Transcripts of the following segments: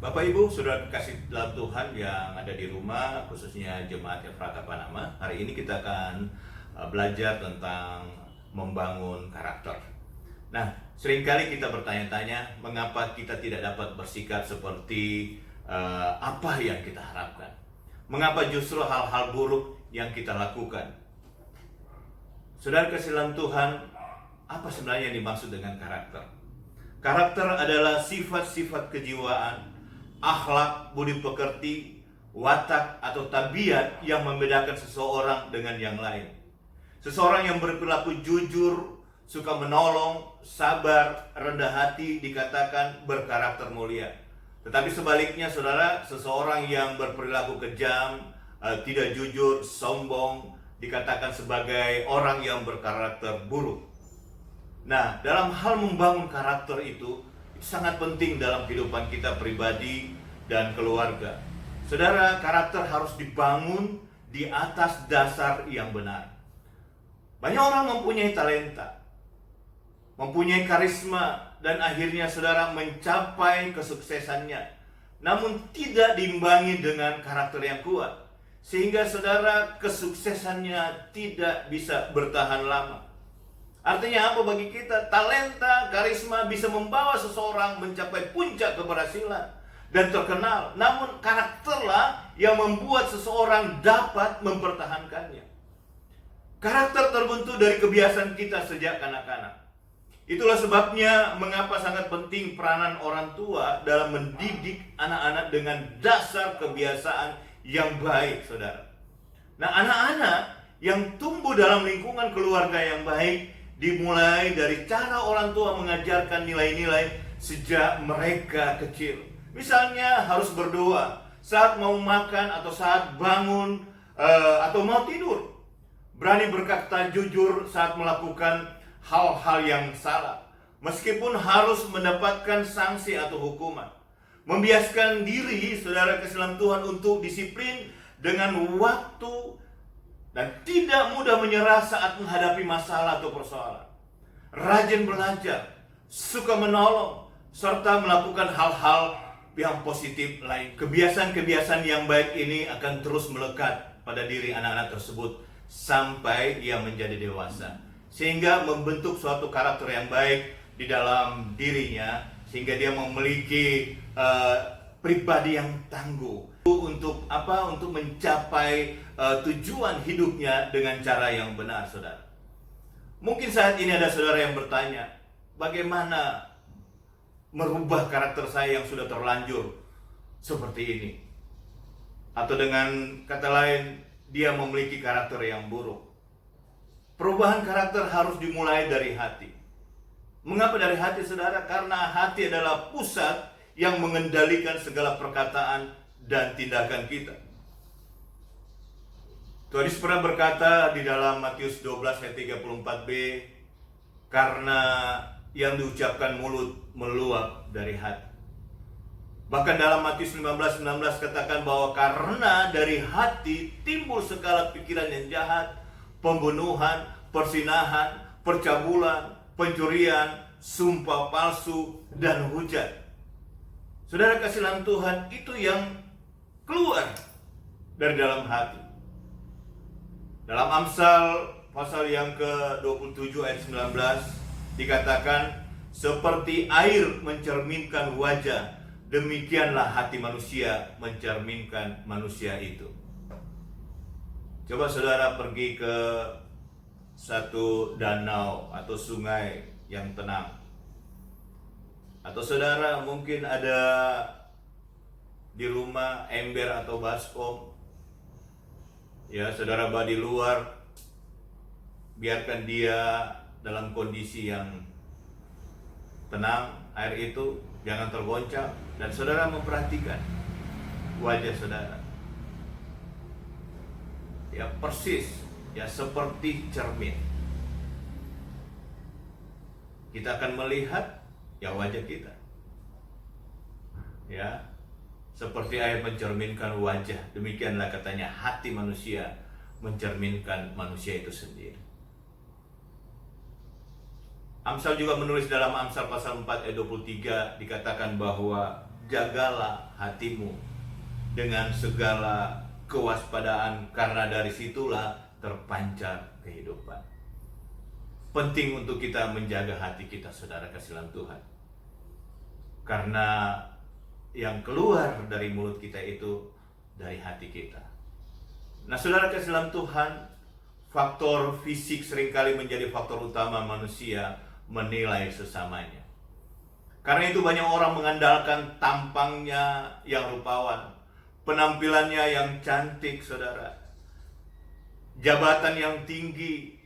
Bapak Ibu, Saudara kasih dalam Tuhan yang ada di rumah, khususnya Jemaat Efrata Panama. Hari ini kita akan belajar tentang membangun karakter. Nah, seringkali kita bertanya-tanya, mengapa kita tidak dapat bersikap seperti apa yang kita harapkan? Mengapa justru hal-hal buruk yang kita lakukan? Saudara kasih dalam Tuhan, apa sebenarnya yang dimaksud dengan karakter? Karakter adalah sifat-sifat kejiwaan, akhlak, budi pekerti, watak atau tabiat yang membedakan seseorang dengan yang lain. Seseorang yang berperilaku jujur, suka menolong, sabar, rendah hati dikatakan berkarakter mulia. Tetapi sebaliknya saudara, seseorang yang berperilaku kejam, tidak jujur, sombong dikatakan sebagai orang yang berkarakter buruk. Nah, dalam hal membangun karakter itu sangat penting dalam kehidupan kita pribadi dan keluarga. Saudara, karakter harus dibangun di atas dasar yang benar. Banyak orang mempunyai talenta, mempunyai karisma, dan akhirnya saudara mencapai kesuksesannya, namun tidak diimbangi dengan karakter yang kuat, sehingga saudara kesuksesannya tidak bisa bertahan lama. Artinya apa bagi kita? Talenta, karisma bisa membawa seseorang mencapai puncak keberhasilan dan terkenal. Namun karakterlah yang membuat seseorang dapat mempertahankannya. Karakter terbentuk dari kebiasaan kita sejak kanak-kanak. Itulah sebabnya mengapa sangat penting peranan orang tua dalam mendidik anak-anak dengan dasar kebiasaan yang baik, saudara. Nah, anak-anak yang tumbuh dalam lingkungan keluarga yang baik dimulai dari cara orang tua mengajarkan nilai-nilai sejak mereka kecil. Misalnya harus berdoa saat mau makan atau saat bangun atau mau tidur. Berani berkata jujur saat melakukan hal-hal yang salah, meskipun harus mendapatkan sanksi atau hukuman. Membiaskan diri saudara kasih dalam Tuhan untuk disiplin dengan waktu dan tidak mudah menyerah saat menghadapi masalah atau persoalan. Rajin belajar, suka menolong, serta melakukan hal-hal yang positif lain. Kebiasaan-kebiasaan yang baik ini akan terus melekat pada diri anak-anak tersebut sampai ia menjadi dewasa, sehingga membentuk suatu karakter yang baik di dalam dirinya, sehingga dia memiliki pribadi yang tangguh untuk apa? Untuk mencapai tujuan hidupnya dengan cara yang benar, saudara. Mungkin saat ini ada saudara yang bertanya, bagaimana merubah karakter saya yang sudah terlanjur seperti ini? Atau dengan kata lain, dia memiliki karakter yang buruk. Perubahan karakter harus dimulai dari hati. Mengapa dari hati, saudara? Karena hati adalah pusat yang mengendalikan segala perkataan dan tindakan kita. Tuhan Yesus pernah berkata di dalam Matius 12 ayat 34b, karena yang diucapkan mulut meluap dari hati. Bahkan dalam Matius 15:19 katakan bahwa karena dari hati timbul segala pikiran yang jahat, pembunuhan, persinahan, percabulan, pencurian, sumpah palsu, dan hujat. Saudara kasih dalam Tuhan, itu yang keluar dari dalam hati. Dalam Amsal pasal yang ke-27 ayat 19 dikatakan, seperti air mencerminkan wajah, demikianlah hati manusia mencerminkan manusia itu. Coba saudara pergi ke satu danau atau sungai yang tenang. Atau saudara mungkin ada di rumah ember atau baskom. Ya, saudara bawa di luar, biarkan dia dalam kondisi yang tenang, air itu jangan tergoncang, dan saudara memperhatikan wajah saudara. Ya, persis, ya seperti cermin. Kita akan melihat ya wajah kita. Ya, seperti air mencerminkan wajah, demikianlah katanya hati manusia mencerminkan manusia itu sendiri. Amsal juga menulis dalam Amsal pasal 4 ayat 23 dikatakan bahwa jagalah hatimu dengan segala kewaspadaan, karena dari situlah terpancar kehidupan. Penting untuk kita menjaga hati kita, saudara kasih dalam Tuhan. Karena yang keluar dari mulut kita itu dari hati kita. Nah, saudara kasih dalam Tuhan, faktor fisik seringkali menjadi faktor utama manusia menilai sesamanya. Karena itu banyak orang mengandalkan tampangnya yang rupawan, penampilannya yang cantik, saudara, jabatan yang tinggi,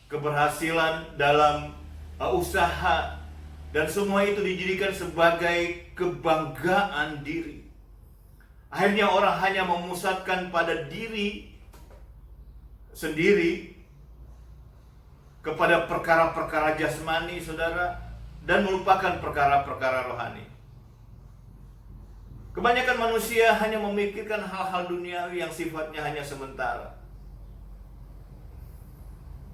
keberhasilan dalam usaha, dan semua itu dijadikan sebagai kebanggaan diri. Akhirnya orang hanya memusatkan pada diri sendiri, kepada perkara-perkara jasmani, saudara, dan melupakan perkara-perkara rohani. Kebanyakan manusia hanya memikirkan hal-hal duniawi yang sifatnya hanya sementara,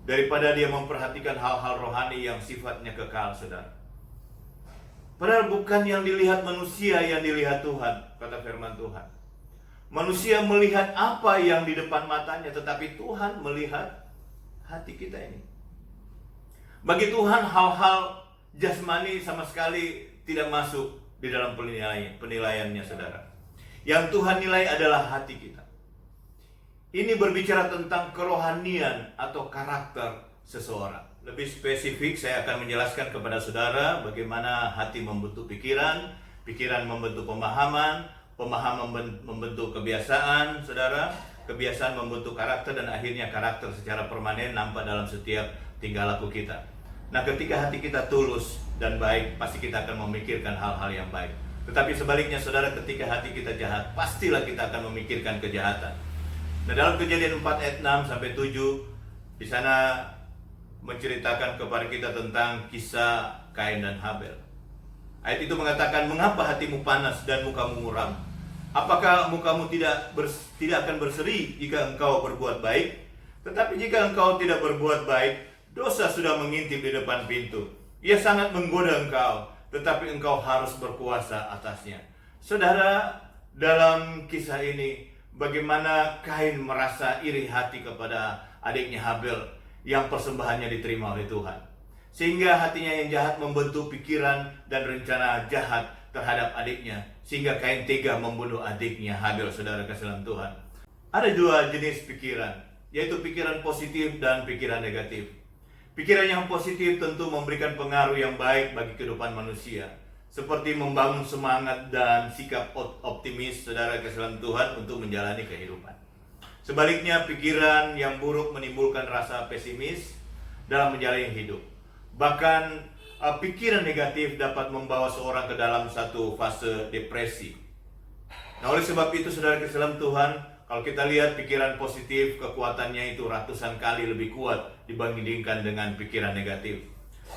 daripada dia memperhatikan hal-hal rohani yang sifatnya kekal, saudara. Padahal bukan yang dilihat manusia yang dilihat Tuhan, kata firman Tuhan. Manusia melihat apa yang di depan matanya, tetapi Tuhan melihat hati kita ini. Bagi Tuhan hal-hal jasmani sama sekali tidak masuk di dalam penilaiannya, saudara. Yang Tuhan nilai adalah hati kita. Ini berbicara tentang kerohanian atau karakter seseorang. Lebih spesifik saya akan menjelaskan kepada saudara bagaimana hati membentuk pikiran, pikiran membentuk pemahaman, pemahaman membentuk kebiasaan, saudara, kebiasaan membentuk karakter, dan akhirnya karakter secara permanen nampak dalam setiap tingkah laku kita. Nah, ketika hati kita tulus dan baik, pasti kita akan memikirkan hal-hal yang baik. Tetapi sebaliknya, saudara, ketika hati kita jahat, pastilah kita akan memikirkan kejahatan. Nah, dalam Kejadian 4 ayat 6 sampai 7, di sana menceritakan kepada kita tentang kisah Kain dan Habel. Ayat itu mengatakan, "Mengapa hatimu panas dan mukamu muram? Apakah mukamu tidak akan berseri jika engkau berbuat baik? Tetapi jika engkau tidak berbuat baik, dosa sudah mengintip di depan pintu. Ia sangat menggoda engkau, tetapi engkau harus berkuasa atasnya." Saudara, dalam kisah ini, bagaimana Kain merasa iri hati kepada adiknya Habel yang persembahannya diterima oleh Tuhan, sehingga hatinya yang jahat membentuk pikiran dan rencana jahat terhadap adiknya, sehingga Kain tega membunuh adiknya Habel, saudara kasih dalam Tuhan. Ada dua jenis pikiran, yaitu pikiran positif dan pikiran negatif. Pikiran yang positif tentu memberikan pengaruh yang baik bagi kehidupan manusia, seperti membangun semangat dan sikap optimis, saudara kasih dalam Tuhan, untuk menjalani kehidupan. Sebaliknya, pikiran yang buruk menimbulkan rasa pesimis dalam menjalani hidup. Bahkan pikiran negatif dapat membawa seorang ke dalam satu fase depresi. Nah, oleh sebab itu, saudara kasih dalam Tuhan, kalau kita lihat pikiran positif, kekuatannya itu ratusan kali lebih kuat dibandingkan dengan pikiran negatif.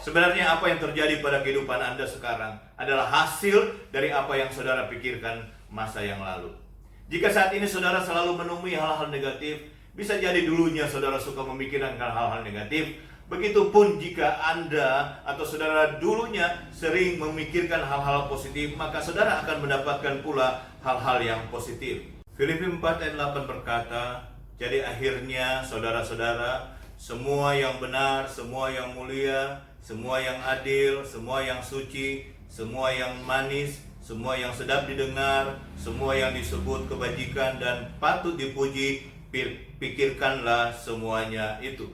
Sebenarnya apa yang terjadi pada kehidupan Anda sekarang adalah hasil dari apa yang saudara pikirkan masa yang lalu. Jika saat ini saudara selalu menemui hal-hal negatif, bisa jadi dulunya saudara suka memikirkan hal-hal negatif. Begitupun jika Anda atau saudara dulunya sering memikirkan hal-hal positif, maka saudara akan mendapatkan pula hal-hal yang positif. Filipi 4 ayat 8 berkata, "Jadi akhirnya saudara-saudara, semua yang benar, semua yang mulia, semua yang adil, semua yang suci, semua yang manis, semua yang sedap didengar, semua yang disebut kebajikan dan patut dipuji, pikirkanlah semuanya itu."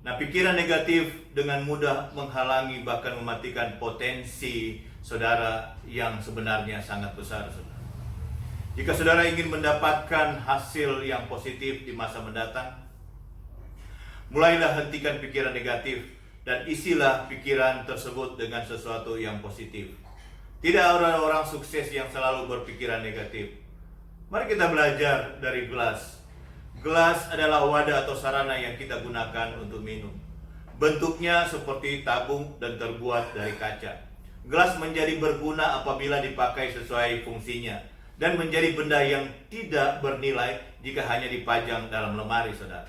Nah, pikiran negatif dengan mudah menghalangi bahkan mematikan potensi saudara yang sebenarnya sangat besar, saudara. Jika saudara ingin mendapatkan hasil yang positif di masa mendatang, mulailah hentikan pikiran negatif dan isilah pikiran tersebut dengan sesuatu yang positif. Tidak ada orang sukses yang selalu berpikiran negatif. Mari kita belajar dari gelas. Gelas adalah wadah atau sarana yang kita gunakan untuk minum. Bentuknya seperti tabung dan terbuat dari kaca. Gelas menjadi berguna apabila dipakai sesuai fungsinya, dan menjadi benda yang tidak bernilai jika hanya dipajang dalam lemari, saudara.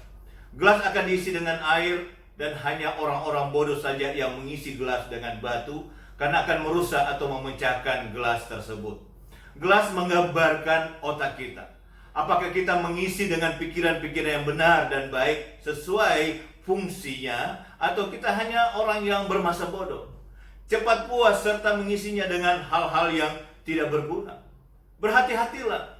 Gelas akan diisi dengan air, dan hanya orang-orang bodoh saja yang mengisi gelas dengan batu, karena akan merusak atau memecahkan gelas tersebut. Gelas menggambarkan otak kita. Apakah kita mengisi dengan pikiran-pikiran yang benar dan baik sesuai fungsinya, atau kita hanya orang yang bermasa bodoh, cepat puas serta mengisinya dengan hal-hal yang tidak berguna. Berhati-hatilah.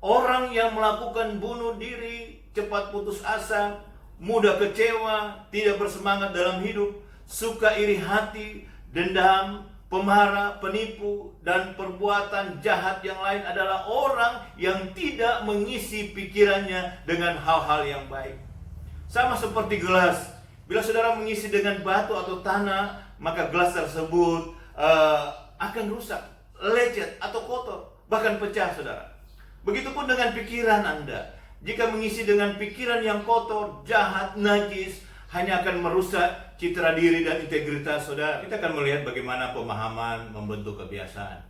Orang yang melakukan bunuh diri, cepat putus asa, mudah kecewa, tidak bersemangat dalam hidup, suka iri hati, dendam, pemarah, penipu, dan perbuatan jahat yang lain adalah orang yang tidak mengisi pikirannya dengan hal-hal yang baik. Sama seperti gelas, bila saudara mengisi dengan batu atau tanah, maka gelas tersebut akan rusak, lecet, atau kotor, bahkan pecah, saudara. Begitupun dengan pikiran Anda. Jika mengisi dengan pikiran yang kotor, jahat, najis, hanya akan merusak citra diri dan integritas saudara. Kita akan melihat bagaimana pemahaman membentuk kebiasaan.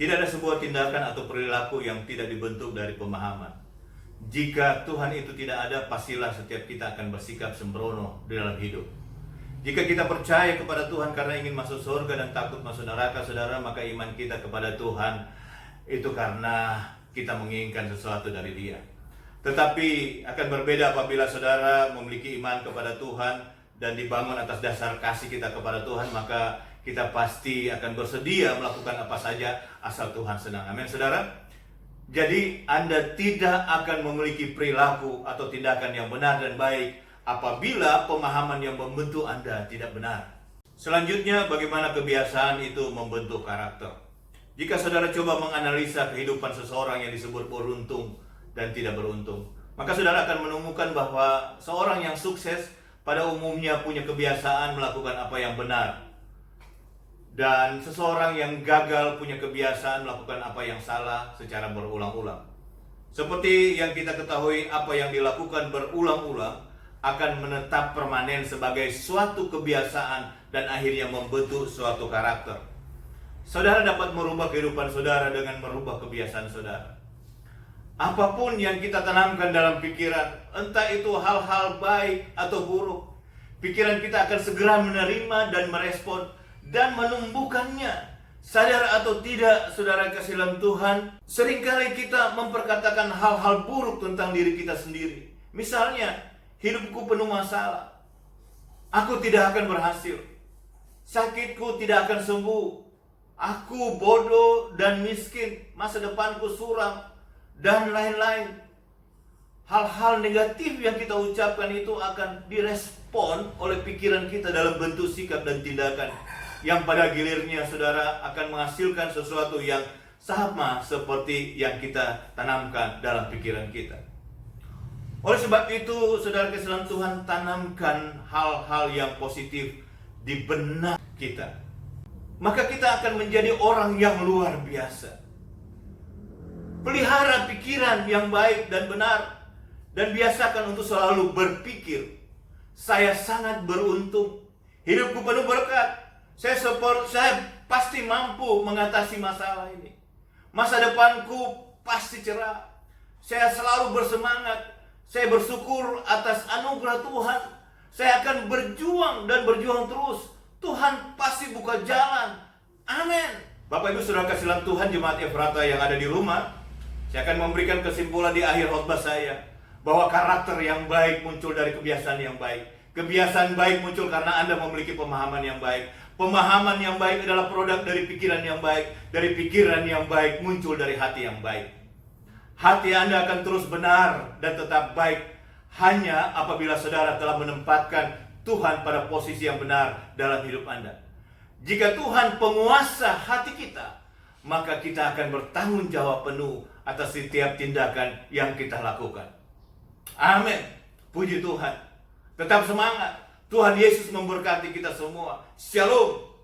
Tidak ada sebuah tindakan atau perilaku yang tidak dibentuk dari pemahaman. Jika Tuhan itu tidak ada, pastilah setiap kita akan bersikap sembrono di dalam hidup. Jika kita percaya kepada Tuhan karena ingin masuk surga dan takut masuk neraka, saudara, maka iman kita kepada Tuhan itu karena kita menginginkan sesuatu dari Dia. Tetapi akan berbeda apabila saudara memiliki iman kepada Tuhan dan dibangun atas dasar kasih kita kepada Tuhan, maka kita pasti akan bersedia melakukan apa saja asal Tuhan senang. Amin, saudara. Jadi Anda tidak akan memiliki perilaku atau tindakan yang benar dan baik apabila pemahaman yang membentuk Anda tidak benar. Selanjutnya, bagaimana kebiasaan itu membentuk karakter. Jika saudara coba menganalisa kehidupan seseorang yang disebut beruntung dan tidak beruntung, maka saudara akan menemukan bahwa seorang yang sukses pada umumnya punya kebiasaan melakukan apa yang benar, dan seseorang yang gagal punya kebiasaan melakukan apa yang salah secara berulang-ulang. Seperti yang kita ketahui, apa yang dilakukan berulang-ulang akan menetap permanen sebagai suatu kebiasaan dan akhirnya membentuk suatu karakter. Saudara dapat merubah kehidupan saudara dengan merubah kebiasaan saudara. Apapun yang kita tanamkan dalam pikiran, entah itu hal-hal baik atau buruk, pikiran kita akan segera menerima dan merespon dan menumbuhkannya. Sadar atau tidak, saudara kasih dalam Tuhan, seringkali kita memperkatakan hal-hal buruk tentang diri kita sendiri. Misalnya, hidupku penuh masalah, aku tidak akan berhasil, sakitku tidak akan sembuh, aku bodoh dan miskin, masa depanku suram, dan lain-lain. Hal-hal negatif yang kita ucapkan itu akan direspon oleh pikiran kita dalam bentuk sikap dan tindakan, yang pada gilirnya saudara akan menghasilkan sesuatu yang sama seperti yang kita tanamkan dalam pikiran kita. Oleh sebab itu, saudara kasih dalam Tuhan, tanamkan hal-hal yang positif di benak kita, maka kita akan menjadi orang yang luar biasa. Pelihara pikiran yang baik dan benar, dan biasakan untuk selalu berpikir, saya sangat beruntung, hidupku penuh berkat, saya pasti mampu mengatasi masalah ini, masa depanku pasti cerah, saya selalu bersemangat, saya bersyukur atas anugerah Tuhan, saya akan berjuang dan berjuang terus, Tuhan pasti buka jalan. Amin. Bapak Ibu saudara kasih dalam Tuhan, jemaat Efrata yang ada di rumah, saya akan memberikan kesimpulan di akhir khotbah saya, bahwa karakter yang baik muncul dari kebiasaan yang baik. Kebiasaan baik muncul karena Anda memiliki pemahaman yang baik. Pemahaman yang baik adalah produk dari pikiran yang baik. Dari pikiran yang baik muncul dari hati yang baik. Hati Anda akan terus benar dan tetap baik hanya apabila saudara telah menempatkan Tuhan pada posisi yang benar dalam hidup Anda. Jika Tuhan penguasa hati kita, maka kita akan bertanggung jawab penuh atas setiap tindakan yang kita lakukan. Amin. Puji Tuhan. Tetap semangat. Tuhan Yesus memberkati kita semua. Shalom.